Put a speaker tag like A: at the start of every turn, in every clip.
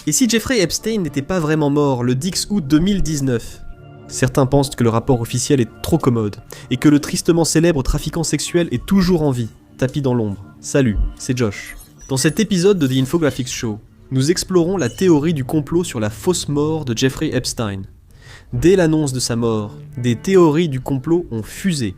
A: Et si Jeffrey Epstein n'était pas vraiment mort le 10 août 2019 ? Certains pensent que le rapport officiel est trop commode, et que le tristement célèbre trafiquant sexuel est toujours en vie, tapis dans l'ombre. Salut, c'est Josh. Dans cet épisode de The Infographics Show, nous explorons la théorie du complot sur la fausse mort de Jeffrey Epstein. Dès l'annonce de sa mort, des théories du complot ont fusé.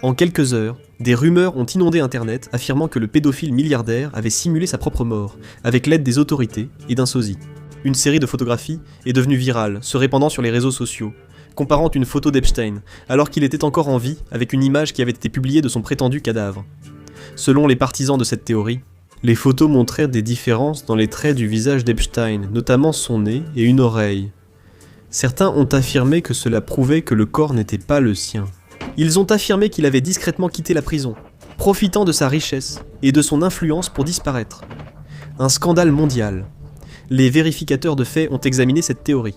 A: En quelques heures, des rumeurs ont inondé Internet affirmant que le pédophile milliardaire avait simulé sa propre mort, avec l'aide des autorités et d'un sosie. Une série de photographies est devenue virale, se répandant sur les réseaux sociaux, comparant une photo d'Epstein, alors qu'il était encore en vie, avec une image qui avait été publiée de son prétendu cadavre. Selon les partisans de cette théorie, les photos montraient des différences dans les traits du visage d'Epstein, notamment son nez et une oreille. Certains ont affirmé que cela prouvait que le corps n'était pas le sien. Ils ont affirmé qu'il avait discrètement quitté la prison, profitant de sa richesse et de son influence pour disparaître. Un scandale mondial. Les vérificateurs de faits ont examiné cette théorie.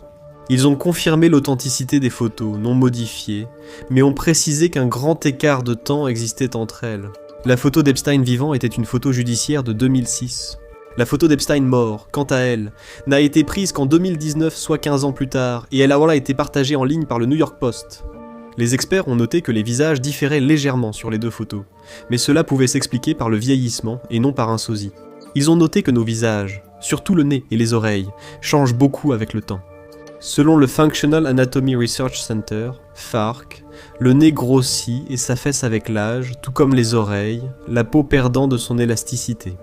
A: Ils ont confirmé l'authenticité des photos, non modifiées, mais ont précisé qu'un grand écart de temps existait entre elles. La photo d'Epstein vivant était une photo judiciaire de 2006. La photo d'Epstein mort, quant à elle, n'a été prise qu'en 2019, soit 15 ans plus tard, et elle a voilà été partagée en ligne par le New York Post. Les experts ont noté que les visages différaient légèrement sur les deux photos, mais cela pouvait s'expliquer par le vieillissement et non par un sosie. Ils ont noté que nos visages, surtout le nez et les oreilles, changent beaucoup avec le temps. Selon le Functional Anatomy Research Center, FARC, le nez grossit et s'affaisse avec l'âge, tout comme les oreilles, la peau perdant de son élasticité.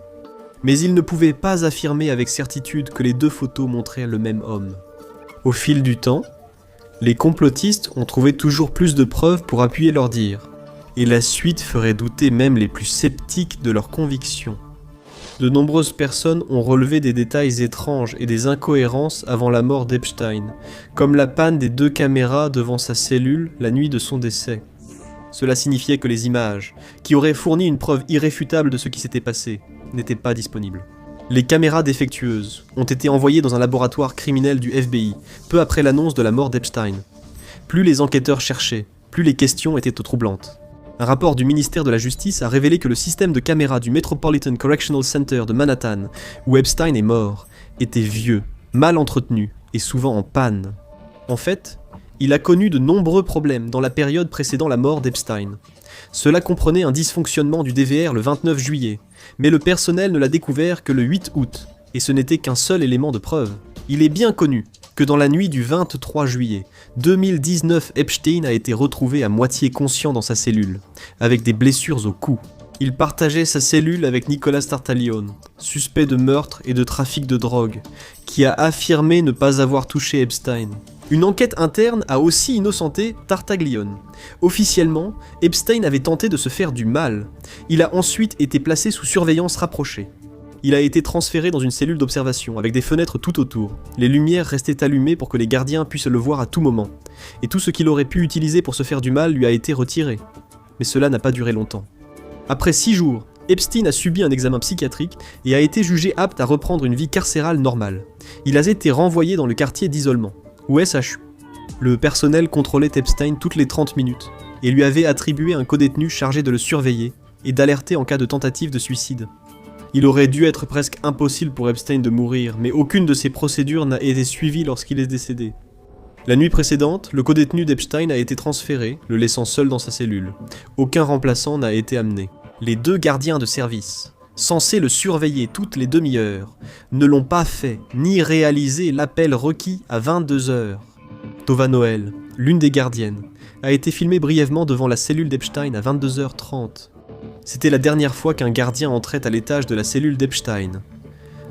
A: Mais ils ne pouvaient pas affirmer avec certitude que les deux photos montraient le même homme. Au fil du temps, les complotistes ont trouvé toujours plus de preuves pour appuyer leur dire, et la suite ferait douter même les plus sceptiques de leurs convictions. De nombreuses personnes ont relevé des détails étranges et des incohérences avant la mort d'Epstein, comme la panne des 2 caméras devant sa cellule la nuit de son décès. Cela signifiait que les images, qui auraient fourni une preuve irréfutable de ce qui s'était passé, n'étaient pas disponibles. Les caméras défectueuses ont été envoyées dans un laboratoire criminel du FBI, peu après l'annonce de la mort d'Epstein. Plus les enquêteurs cherchaient, plus les questions étaient troublantes. Un rapport du ministère de la Justice a révélé que le système de caméras du Metropolitan Correctional Center de Manhattan, où Epstein est mort, était vieux, mal entretenu et souvent en panne. En fait, il a connu de nombreux problèmes dans la période précédant la mort d'Epstein. Cela comprenait un dysfonctionnement du DVR le 29 juillet, mais le personnel ne l'a découvert que le 8 août, et ce n'était qu'un seul élément de preuve. Il est bien connu que dans la nuit du 23 juillet 2019, Epstein a été retrouvé à moitié conscient dans sa cellule, avec des blessures au cou. Il partageait sa cellule avec Nicolas Tartaglione, suspect de meurtre et de trafic de drogue, qui a affirmé ne pas avoir touché Epstein. Une enquête interne a aussi innocenté Tartaglione. Officiellement, Epstein avait tenté de se faire du mal. Il a ensuite été placé sous surveillance rapprochée. Il a été transféré dans une cellule d'observation, avec des fenêtres tout autour. Les lumières restaient allumées pour que les gardiens puissent le voir à tout moment. Et tout ce qu'il aurait pu utiliser pour se faire du mal lui a été retiré. Mais cela n'a pas duré longtemps. Après 6 jours, Epstein a subi un examen psychiatrique et a été jugé apte à reprendre une vie carcérale normale. Il a été renvoyé dans le quartier d'isolement, ou SHU. Le personnel contrôlait Epstein toutes les 30 minutes, et lui avait attribué un codétenu chargé de le surveiller et d'alerter en cas de tentative de suicide. Il aurait dû être presque impossible pour Epstein de mourir, mais aucune de ces procédures n'a été suivie lorsqu'il est décédé. La nuit précédente, le codétenu d'Epstein a été transféré, le laissant seul dans sa cellule. Aucun remplaçant n'a été amené. Les 2 gardiens de service, censés le surveiller toutes les demi-heures, ne l'ont pas fait, ni réalisé l'appel requis à 22h. Tova Noel, l'une des gardiennes, a été filmée brièvement devant la cellule d'Epstein à 22h30. C'était la dernière fois qu'un gardien entrait à l'étage de la cellule d'Epstein.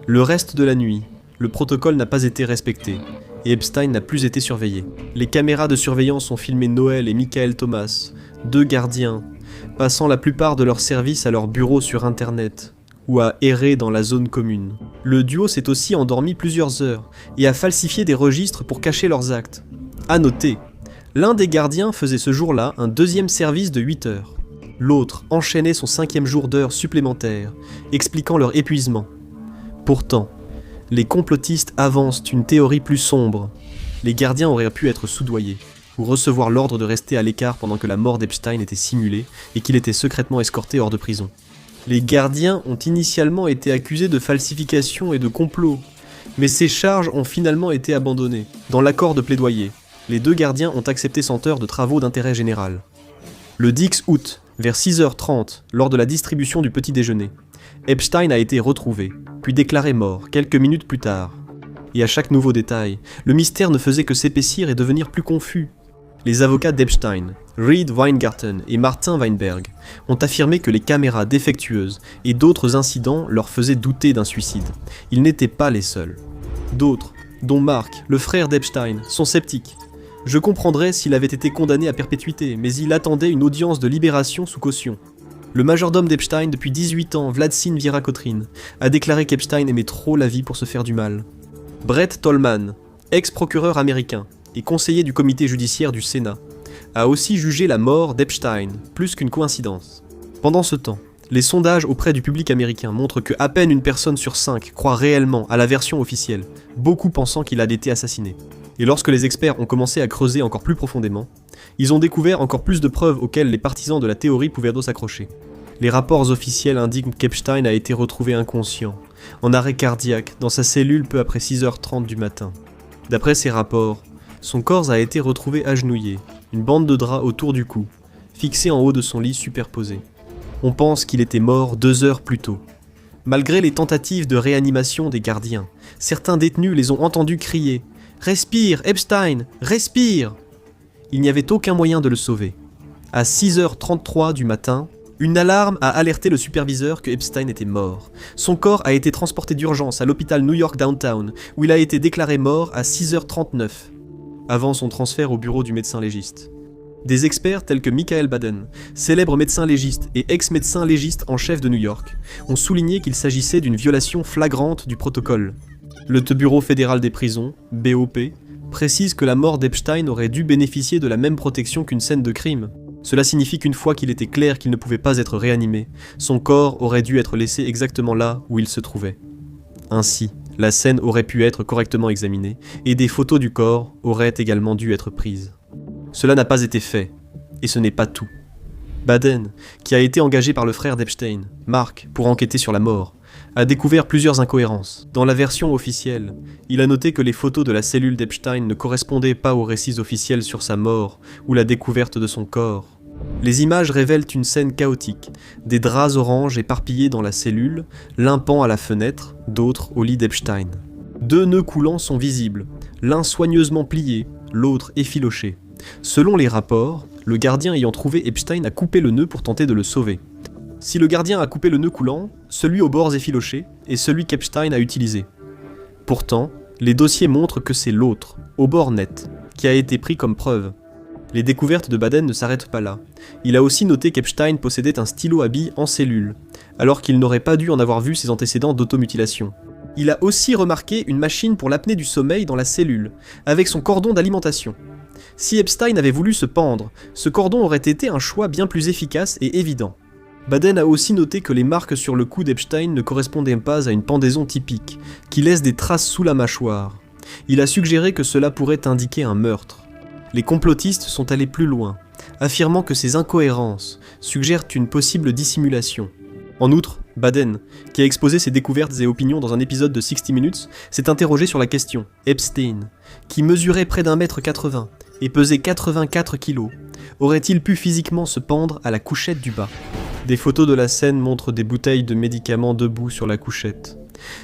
A: Le reste de la nuit, le protocole n'a pas été respecté, et Epstein n'a plus été surveillé. Les caméras de surveillance ont filmé Noel et Michael Thomas, 2 gardiens, passant la plupart de leur service à leur bureau sur Internet, ou à errer dans la zone commune. Le duo s'est aussi endormi plusieurs heures, et a falsifié des registres pour cacher leurs actes. À noter, l'un des gardiens faisait ce jour-là un 2e service de 8 heures. L'autre enchaînait son 5e jour d'heures supplémentaires, expliquant leur épuisement. Pourtant, les complotistes avancent une théorie plus sombre. Les gardiens auraient pu être soudoyés, ou recevoir l'ordre de rester à l'écart pendant que la mort d'Epstein était simulée et qu'il était secrètement escorté hors de prison. Les gardiens ont initialement été accusés de falsification et de complot, Mais ces charges ont finalement été abandonnées. Dans l'accord de plaidoyer, les deux gardiens ont accepté senteur de travaux d'intérêt général. Le 10 août, vers 6h30, lors de la distribution du petit déjeuner, Epstein a été retrouvé, puis déclaré mort quelques minutes plus tard. Et à chaque nouveau détail, le mystère ne faisait que s'épaissir et devenir plus confus. Les avocats d'Epstein, Reed Weingarten et Martin Weinberg, ont affirmé que les caméras défectueuses et d'autres incidents leur faisaient douter d'un suicide. Ils n'étaient pas les seuls. D'autres, dont Mark, le frère d'Epstein, sont sceptiques. Je comprendrais s'il avait été condamné à perpétuité, mais il attendait une audience de libération sous caution. Le majordome d'Epstein depuis 18 ans, Vladsin Virakotrin, a déclaré qu'Epstein aimait trop la vie pour se faire du mal. Brett Tolman, ex-procureur américain et conseiller du comité judiciaire du Sénat, a aussi jugé la mort d'Epstein plus qu'une coïncidence. Pendant ce temps, les sondages auprès du public américain montrent que à peine une personne sur 5 croit réellement à la version officielle, beaucoup pensant qu'il a été assassiné. Et lorsque les experts ont commencé à creuser encore plus profondément, ils ont découvert encore plus de preuves auxquelles les partisans de la théorie pouvaient s'accrocher. Les rapports officiels indiquent qu'Epstein a été retrouvé inconscient, en arrêt cardiaque, dans sa cellule peu après 6h30 du matin. D'après ces rapports, son corps a été retrouvé agenouillé, une bande de drap autour du cou, fixée en haut de son lit superposé. On pense qu'il était mort 2 heures plus tôt. Malgré les tentatives de réanimation des gardiens, certains détenus les ont entendus crier « Respire, Epstein, respire !» Il n'y avait aucun moyen de le sauver. À 6h33 du matin, une alarme a alerté le superviseur que Epstein était mort. Son corps a été transporté d'urgence à l'hôpital New York Downtown, où il a été déclaré mort à 6h39, avant son transfert au bureau du médecin légiste. Des experts tels que Michael Baden, célèbre médecin légiste et ex-médecin légiste en chef de New York, ont souligné qu'il s'agissait d'une violation flagrante du protocole. Le Bureau fédéral des prisons, BOP, précise que la mort d'Epstein aurait dû bénéficier de la même protection qu'une scène de crime. Cela signifie qu'une fois qu'il était clair qu'il ne pouvait pas être réanimé, son corps aurait dû être laissé exactement là où il se trouvait. Ainsi, la scène aurait pu être correctement examinée, et des photos du corps auraient également dû être prises. Cela n'a pas été fait, et ce n'est pas tout. Baden, qui a été engagé par le frère d'Epstein, Mark, pour enquêter sur la mort, a découvert plusieurs incohérences. Dans la version officielle, il a noté que les photos de la cellule d'Epstein ne correspondaient pas aux récits officiels sur sa mort ou la découverte de son corps. Les images révèlent une scène chaotique, des draps oranges éparpillés dans la cellule, l'un pend à la fenêtre, d'autres au lit d'Epstein. 2 nœuds coulants sont visibles, l'un soigneusement plié, l'autre effiloché. Selon les rapports, le gardien ayant trouvé Epstein a coupé le nœud pour tenter de le sauver. Si le gardien a coupé le nœud coulant, celui aux bords effilochés est celui qu'Epstein a utilisé. Pourtant, les dossiers montrent que c'est l'autre, au bord net, qui a été pris comme preuve. Les découvertes de Baden ne s'arrêtent pas là. Il a aussi noté qu'Epstein possédait un stylo à billes en cellule, alors qu'il n'aurait pas dû en avoir vu ses antécédents d'automutilation. Il a aussi remarqué une machine pour l'apnée du sommeil dans la cellule, avec son cordon d'alimentation. Si Epstein avait voulu se pendre, ce cordon aurait été un choix bien plus efficace et évident. Baden a aussi noté que les marques sur le cou d'Epstein ne correspondaient pas à une pendaison typique, qui laisse des traces sous la mâchoire. Il a suggéré que cela pourrait indiquer un meurtre. Les complotistes sont allés plus loin, affirmant que ces incohérences suggèrent une possible dissimulation. En outre, Baden, qui a exposé ses découvertes et opinions dans un épisode de 60 Minutes, s'est interrogé sur la question. Epstein, qui mesurait près d'1,80 m et pesait 84 kg, aurait-il pu physiquement se pendre à la couchette du bas ? Des photos de la scène montrent des bouteilles de médicaments debout sur la couchette.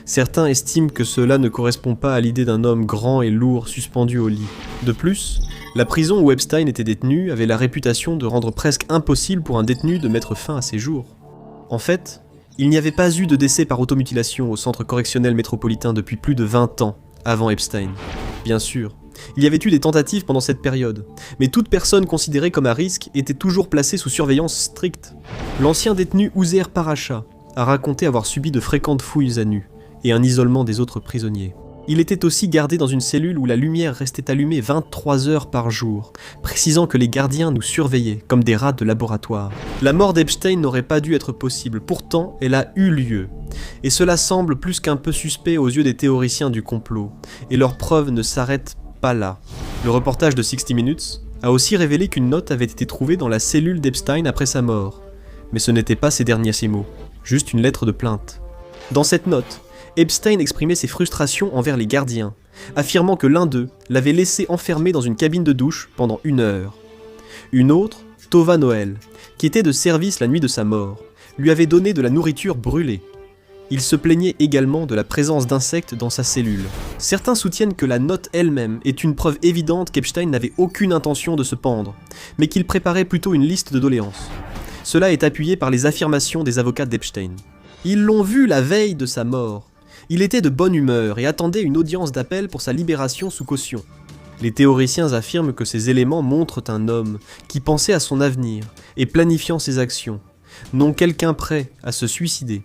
A: Certains estiment que cela ne correspond pas à l'idée d'un homme grand et lourd suspendu au lit. De plus, la prison où Epstein était détenu avait la réputation de rendre presque impossible pour un détenu de mettre fin à ses jours. En fait, il n'y avait pas eu de décès par automutilation au centre correctionnel métropolitain depuis plus de 20 ans avant Epstein. Bien sûr, il y avait eu des tentatives pendant cette période, mais toute personne considérée comme à risque était toujours placée sous surveillance stricte. L'ancien détenu Ouzer Paracha a raconté avoir subi de fréquentes fouilles à nu et un isolement des autres prisonniers. Il était aussi gardé dans une cellule où la lumière restait allumée 23 heures par jour, précisant que les gardiens nous surveillaient comme des rats de laboratoire. La mort d'Epstein n'aurait pas dû être possible, pourtant elle a eu lieu. Et cela semble plus qu'un peu suspect aux yeux des théoriciens du complot, et leurs preuves ne s'arrêtent pas là. Le reportage de 60 Minutes a aussi révélé qu'une note avait été trouvée dans la cellule d'Epstein après sa mort. Mais ce n'étaient pas ses derniers mots, juste une lettre de plainte. Dans cette note, Epstein exprimait ses frustrations envers les gardiens, affirmant que l'un d'eux l'avait laissé enfermé dans une cabine de douche pendant 1 heure. Une autre, Tova Noel, qui était de service la nuit de sa mort, lui avait donné de la nourriture brûlée. Il se plaignait également de la présence d'insectes dans sa cellule. Certains soutiennent que la note elle-même est une preuve évidente qu'Epstein n'avait aucune intention de se pendre, mais qu'il préparait plutôt une liste de doléances. Cela est appuyé par les affirmations des avocats d'Epstein. Ils l'ont vu la veille de sa mort. Il était de bonne humeur et attendait une audience d'appel pour sa libération sous caution. Les théoriciens affirment que ces éléments montrent un homme qui pensait à son avenir et planifiant ses actions, non quelqu'un prêt à se suicider.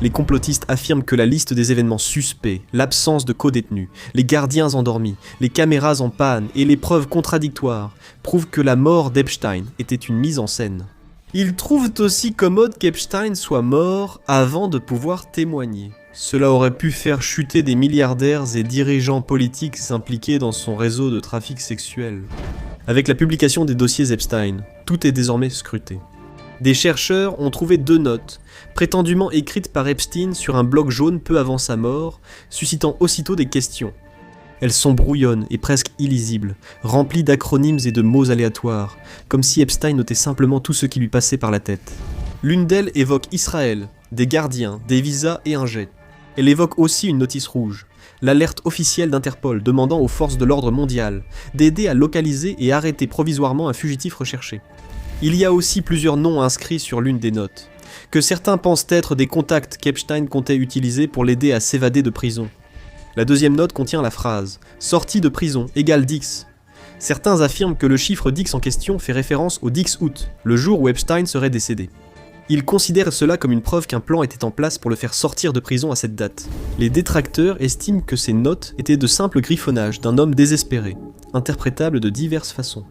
A: Les complotistes affirment que la liste des événements suspects, l'absence de co-détenus, les gardiens endormis, les caméras en panne et les preuves contradictoires prouvent que la mort d'Epstein était une mise en scène. Ils trouvent aussi commode qu'Epstein soit mort avant de pouvoir témoigner. Cela aurait pu faire chuter des milliardaires et dirigeants politiques impliqués dans son réseau de trafic sexuel. Avec la publication des dossiers Epstein, tout est désormais scruté. Des chercheurs ont trouvé 2 notes, prétendument écrites par Epstein sur un bloc jaune peu avant sa mort, suscitant aussitôt des questions. Elles sont brouillonnes et presque illisibles, remplies d'acronymes et de mots aléatoires, comme si Epstein notait simplement tout ce qui lui passait par la tête. L'une d'elles évoque Israël, des gardiens, des visas et un jet. Elle évoque aussi une notice rouge, l'alerte officielle d'Interpol demandant aux forces de l'ordre mondial d'aider à localiser et arrêter provisoirement un fugitif recherché. Il y a aussi plusieurs noms inscrits sur l'une des notes, que certains pensent être des contacts qu'Epstein comptait utiliser pour l'aider à s'évader de prison. La deuxième note contient la phrase « Sortie de prison égale Dix ». Certains affirment que le chiffre Dix en question fait référence au 10 août, le jour où Epstein serait décédé. Ils considèrent cela comme une preuve qu'un plan était en place pour le faire sortir de prison à cette date. Les détracteurs estiment que ces notes étaient de simples griffonnages d'un homme désespéré, interprétables de diverses façons.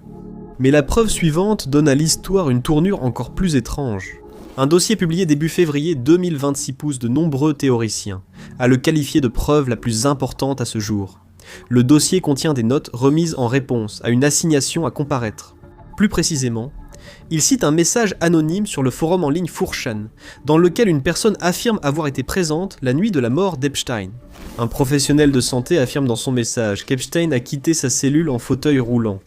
A: Mais la preuve suivante donne à l'histoire une tournure encore plus étrange. Un dossier publié début février 2026 pousse de nombreux théoriciens à le qualifier de preuve la plus importante à ce jour. Le dossier contient des notes remises en réponse à une assignation à comparaître. Plus précisément, il cite un message anonyme sur le forum en ligne 4chan, dans lequel une personne affirme avoir été présente la nuit de la mort d'Epstein. Un professionnel de santé affirme dans son message qu'Epstein a quitté sa cellule en fauteuil roulant.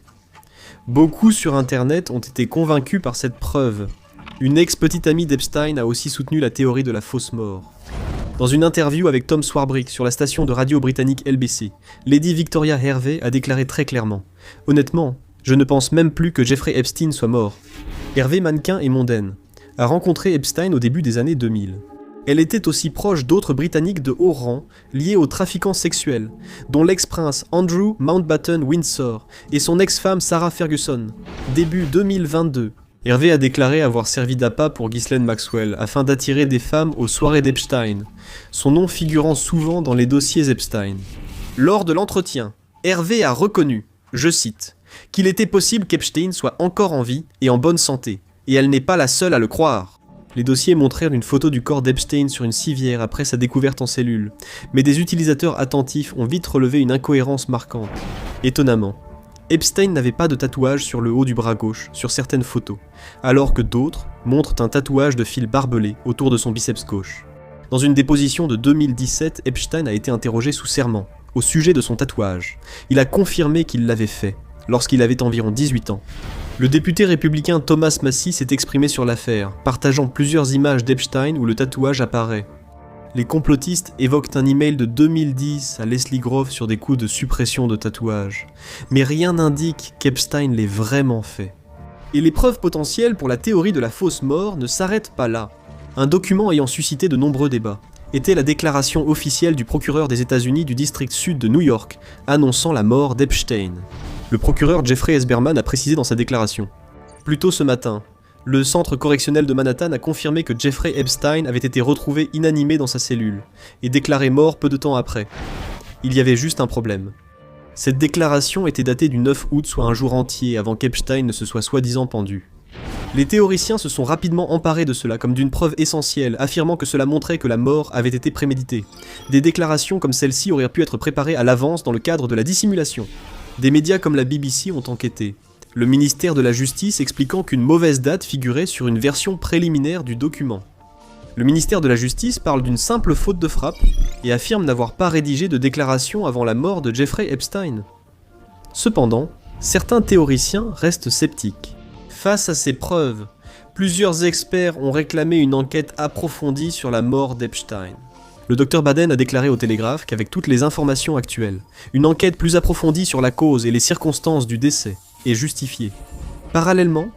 A: Beaucoup sur internet ont été convaincus par cette preuve. Une ex-petite amie d'Epstein a aussi soutenu la théorie de la fausse mort. Dans une interview avec Tom Swarbrick sur la station de radio britannique LBC, Lady Victoria Hervey a déclaré très clairement « Honnêtement, je ne pense même plus que Jeffrey Epstein soit mort. » Hervey, mannequin et mondaine, a rencontré Epstein au début des années 2000. Elle était aussi proche d'autres Britanniques de haut rang liés aux trafiquants sexuels, dont l'ex-prince Andrew Mountbatten Windsor et son ex-femme Sarah Ferguson. Début 2022, Hervey a déclaré avoir servi d'appât pour Ghislaine Maxwell afin d'attirer des femmes aux soirées d'Epstein, son nom figurant souvent dans les dossiers Epstein. Lors de l'entretien, Hervey a reconnu, je cite, qu'il était possible qu'Epstein soit encore en vie et en bonne santé, et elle n'est pas la seule à le croire. Les dossiers montrèrent une photo du corps d'Epstein sur une civière après sa découverte en cellule, mais des utilisateurs attentifs ont vite relevé une incohérence marquante. Étonnamment, Epstein n'avait pas de tatouage sur le haut du bras gauche sur certaines photos, alors que d'autres montrent un tatouage de fil barbelé autour de son biceps gauche. Dans une déposition de 2017, Epstein a été interrogé sous serment au sujet de son tatouage. Il a confirmé qu'il l'avait fait, lorsqu'il avait environ 18 ans. Le député républicain Thomas Massie s'est exprimé sur l'affaire, partageant plusieurs images d'Epstein où le tatouage apparaît. Les complotistes évoquent un email de 2010 à Leslie Grove sur des coups de suppression de tatouage, mais rien n'indique qu'Epstein l'ait vraiment fait. Et les preuves potentielles pour la théorie de la fausse mort ne s'arrêtent pas là. Un document ayant suscité de nombreux débats était la déclaration officielle du procureur des États-Unis du district sud de New York, annonçant la mort d'Epstein. Le procureur Jeffrey S. Berman a précisé dans sa déclaration. Plus tôt ce matin, le centre correctionnel de Manhattan a confirmé que Jeffrey Epstein avait été retrouvé inanimé dans sa cellule, et déclaré mort peu de temps après. Il y avait juste un problème. Cette déclaration était datée du 9 août, soit un jour entier avant qu'Epstein ne se soit soi-disant pendu. Les théoriciens se sont rapidement emparés de cela comme d'une preuve essentielle, affirmant que cela montrait que la mort avait été préméditée. Des déclarations comme celle-ci auraient pu être préparées à l'avance dans le cadre de la dissimulation. Des médias comme la BBC ont enquêté, le ministère de la Justice expliquant qu'une mauvaise date figurait sur une version préliminaire du document. Le ministère de la Justice parle d'une simple faute de frappe et affirme n'avoir pas rédigé de déclaration avant la mort de Jeffrey Epstein. Cependant, certains théoriciens restent sceptiques. Face à ces preuves, plusieurs experts ont réclamé une enquête approfondie sur la mort d'Epstein. Le Dr Baden a déclaré au Télégraphe qu'avec toutes les informations actuelles, une enquête plus approfondie sur la cause et les circonstances du décès est justifiée. Parallèlement,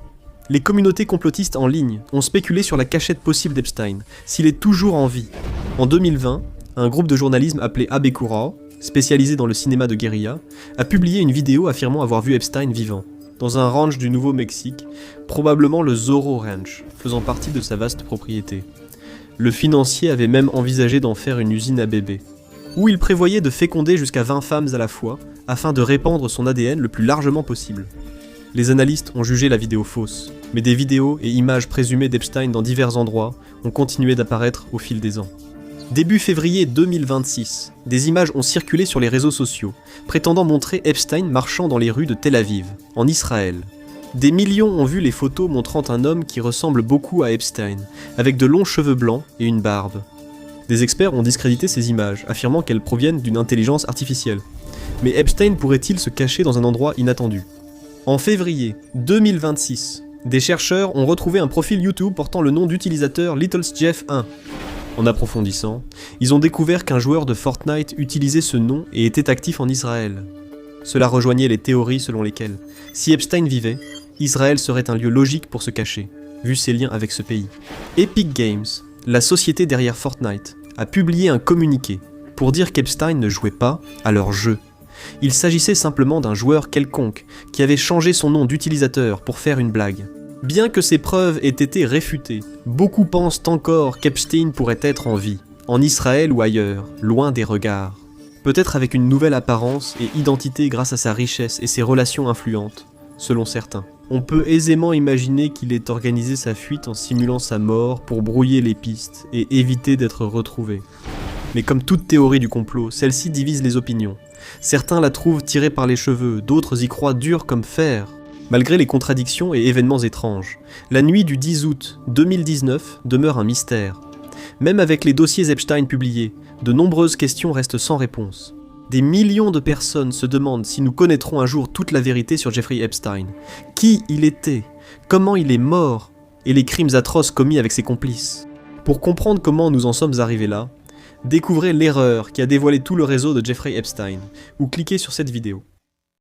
A: les communautés complotistes en ligne ont spéculé sur la cachette possible d'Epstein, s'il est toujours en vie. En 2020, un groupe de journalisme appelé Abekura, spécialisé dans le cinéma de guérilla, a publié une vidéo affirmant avoir vu Epstein vivant, dans un ranch du Nouveau-Mexique, probablement le Zorro Ranch, faisant partie de sa vaste propriété. Le financier avait même envisagé d'en faire une usine à bébés, où il prévoyait de féconder jusqu'à 20 femmes à la fois, afin de répandre son ADN le plus largement possible. Les analystes ont jugé la vidéo fausse, mais des vidéos et images présumées d'Epstein dans divers endroits ont continué d'apparaître au fil des ans. Début février 2026, des images ont circulé sur les réseaux sociaux, prétendant montrer Epstein marchant dans les rues de Tel Aviv, en Israël. Des millions ont vu les photos montrant un homme qui ressemble beaucoup à Epstein, avec de longs cheveux blancs et une barbe. Des experts ont discrédité ces images, affirmant qu'elles proviennent d'une intelligence artificielle. Mais Epstein pourrait-il se cacher dans un endroit inattendu ? En février 2026, des chercheurs ont retrouvé un profil YouTube portant le nom d'utilisateur LittlesJeff1. En approfondissant, ils ont découvert qu'un joueur de Fortnite utilisait ce nom et était actif en Israël. Cela rejoignait les théories selon lesquelles, si Epstein vivait, Israël serait un lieu logique pour se cacher, vu ses liens avec ce pays. Epic Games, la société derrière Fortnite, a publié un communiqué pour dire qu'Epstein ne jouait pas à leur jeu. Il s'agissait simplement d'un joueur quelconque qui avait changé son nom d'utilisateur pour faire une blague. Bien que ces preuves aient été réfutées, beaucoup pensent encore qu'Epstein pourrait être en vie, en Israël ou ailleurs, loin des regards. Peut-être avec une nouvelle apparence et identité grâce à sa richesse et ses relations influentes, selon certains. On peut aisément imaginer qu'il ait organisé sa fuite en simulant sa mort pour brouiller les pistes et éviter d'être retrouvé. Mais comme toute théorie du complot, celle-ci divise les opinions. Certains la trouvent tirée par les cheveux, d'autres y croient dure comme fer. Malgré les contradictions et événements étranges, la nuit du 10 août 2019 demeure un mystère. Même avec les dossiers Epstein publiés, de nombreuses questions restent sans réponse. Des millions de personnes se demandent si nous connaîtrons un jour toute la vérité sur Jeffrey Epstein. Qui il était, comment il est mort, et les crimes atroces commis avec ses complices. Pour comprendre comment nous en sommes arrivés là, découvrez l'erreur qui a dévoilé tout le réseau de Jeffrey Epstein, ou cliquez sur cette vidéo.